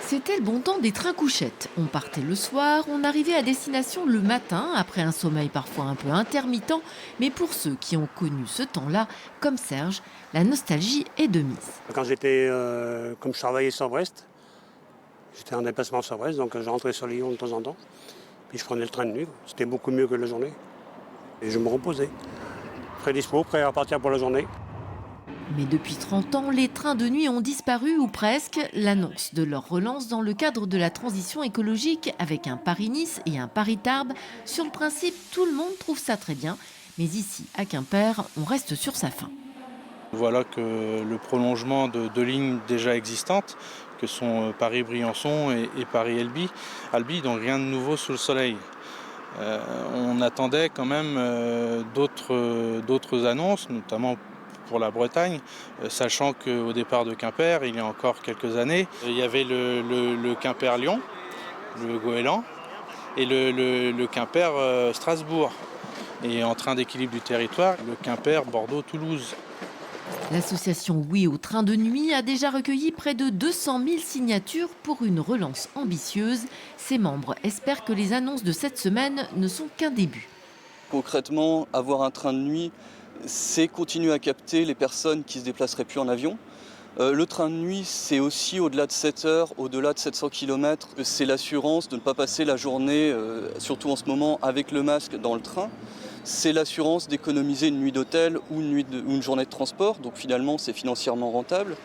C'était le bon temps des trains couchettes. On partait le soir, on arrivait à destination le matin, après un sommeil parfois un peu intermittent. Mais pour ceux qui ont connu ce temps-là, comme Serge, la nostalgie est de mise. Comme je travaillais sur Brest, j'étais en déplacement sur Brest, donc je rentrais sur Lyon de temps en temps. Puis je prenais le train de nuit. C'était beaucoup mieux que la journée. Et je me reposais. Très dispo, prêt à partir pour la journée. Mais depuis 30 ans, les trains de nuit ont disparu ou presque. L'annonce de leur relance dans le cadre de la transition écologique avec un Paris-Nice et un Paris-Tarbes. Sur le principe, tout le monde trouve ça très bien. Mais ici, à Quimper, on reste sur sa faim. Voilà que le prolongement de deux lignes déjà existantes, que sont Paris-Briançon et Paris-Albi, donc rien de nouveau sous le soleil. On attendait quand même d'autres annonces, notamment pour la Bretagne, sachant qu'au départ de Quimper, il y a encore quelques années, il y avait le Quimper-Lyon, le Goéland, et le Quimper-Strasbourg. Et en train d'équilibre du territoire, le Quimper-Bordeaux-Toulouse. L'association Oui au train de nuit a déjà recueilli près de 200 000 signatures pour une relance ambitieuse. Ses membres espèrent que les annonces de cette semaine ne sont qu'un début. Concrètement, avoir un train de nuit, c'est continuer à capter les personnes qui ne se déplaceraient plus en avion. Le train de nuit, c'est aussi au-delà de 7 heures, au-delà de 700 km, c'est l'assurance de ne pas passer la journée, surtout en ce moment, avec le masque dans le train. C'est l'assurance d'économiser une nuit d'hôtel ou une journée de transport, donc finalement c'est financièrement rentable.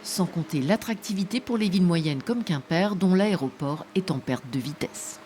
Sans compter l'attractivité pour les villes moyennes comme Quimper, dont l'aéroport est en perte de vitesse.